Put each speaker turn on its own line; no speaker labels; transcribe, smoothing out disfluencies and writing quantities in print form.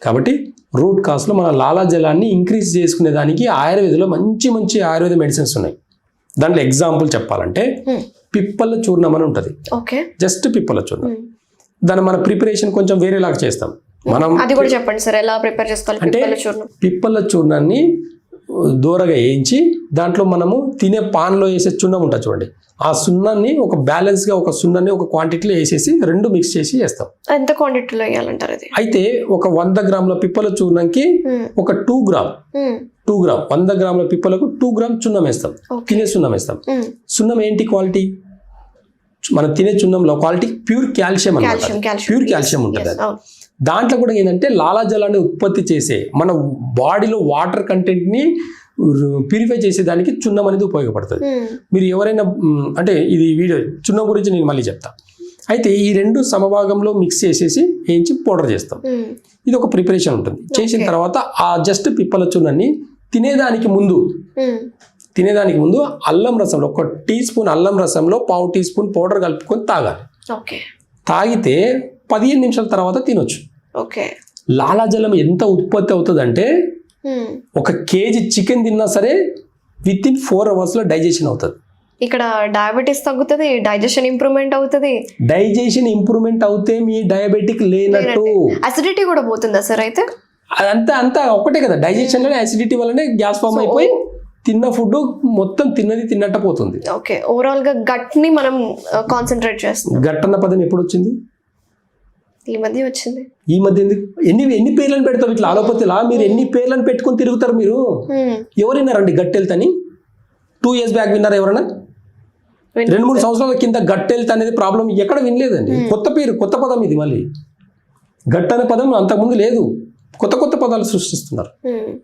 కాబట్టి రూట్ కాస్లో మన లాలాజలాన్ని ఇంక్రీజ్ చేసుకునే దానికి ఆయుర్వేదంలో మంచి మంచి ఆయుర్వేద మెడిసిన్స్ ఉన్నాయి. దాంట్లో ఎగ్జాంపుల్ చెప్పాలంటే పిప్పల చూర్ణం అని ఉంటుంది. జస్ట్ పిప్పల చూర్ణం. దాన్ని మన ప్రిపరేషన్ కొంచెం వేరేలాగా చేస్తాం. మనం
అది కూడా చెప్పండి సార్, ఎలా ప్రిపేర్ చేసుకోవాలి?
అంటే పిప్పల చూర్ణాన్ని దూరగా వేయించి దాంట్లో మనము తినే పాన్లో వేసే చున్నం ఉంటుంది చూడండి, ఆ సున్నాన్ని ఒక బ్యాలెన్స్గా ఒక సున్నాన్ని ఒక క్వాంటిటీలో వేసేసి రెండు మిక్స్ చేసి వేస్తాం.
ఎంత క్వాంటిటీలో వేయాలంటారు ఇది?
అయితే ఒక 100 గ్రాముల పిప్పల చూర్ణంకి ఒక 2 గ్రామ్ 100 గ్రాముల పిప్పలకు 2 గ్రామ్ చున్నం వేస్తాం. తినే సున్నం వేస్తాం. సున్నం ఏంటి క్వాలిటీ? మనం తినే చున్నంలో క్వాలిటీ ప్యూర్ కాల్షియం అన్నమాట. ప్యూర్ కాల్షియం ఉంటుంది. దాంట్లో కూడా ఏంటంటే లాలాజలాన్ని ఉత్పత్తి చేసే మన బాడీలో వాటర్ కంటెంట్ని ప్యూరిఫై చేసేదానికి చున్నం అనేది ఉపయోగపడుతుంది. మీరు ఎవరైనా అంటే ఇది వీడియో చున్నం గురించి నేను మళ్ళీ చెప్తా. అయితే ఈ రెండు సమభాగంలో మిక్స్ చేసేసి వేయించి పౌడర్ చేస్తాం. ఇది ఒక ప్రిపరేషన్ ఉంటుంది. చేసిన తర్వాత ఆ జస్ట్ పిప్పల చున్నాన్ని తినేదానికి ముందు అల్లం రసంలో 1 టీ స్పూన్ అల్లం రసంలో 1/2 టీ స్పూన్ పౌడర్ కలుపుకొని తాగాలి. తాగితే 15 నిమిషాల తర్వాత తినొచ్చు. లాలాజలం ఎంత ఉత్పత్తి అవుతుందంటే 1 కేజీ చికెన్ తిన్నా సరే విత్ ఇన్ 4 hours లో డైజెషన్ అవుతుంది.
ఇక్కడ డయాబెటీస్ తగ్గుతుంది, డైజెషన్ ఇంప్రూవ్మెంట్ అవుతుంది.
డైజెషన్ ఇంప్రూవ్మెంట్ అవుతే మీ డయాబెటిక్ లేనట్టు.
అసిడిటీ కూడా పోతుందా సార్? అయితే
అంతా ఒకటే కదా, డైజెషన్ లోనే అసిడిటీ వల్లనే గ్యాస్ ఫామ్ అయిపోయి తిన్న ఫుడ్ మొత్తం తిన్నది తిన్నట్టు పోతుంది.
ఓవరాల్ గా గట్ ని మనం కాన్సన్ట్రేట్ చేస్తాం.
గట్ అన్న పదం ఎప్పుడు వచ్చింది?
ఈ మధ్య వచ్చింది.
ఈ మధ్య ఎందుకు? ఎన్ని పేర్లను పెడతారు ఇట్లా అలోపతిలా? మీరు ఎన్ని పేర్లను పెట్టుకొని తిరుగుతారు మీరు? ఎవరైనారండి గట్ హెల్త్ అని? 2 years బ్యాక్ విన్నారా ఎవరైనా? 2-3 సంవత్సరాల కింద గట్ హెల్త్ అనేది ప్రాబ్లం ఎక్కడ వినలేదండి. కొత్త పేరు, కొత్త పదం ఇది. మళ్ళీ గట్ అనే పదం అంతకుముందు లేదు. కొత్త పదాలు సృష్టిస్తున్నారు.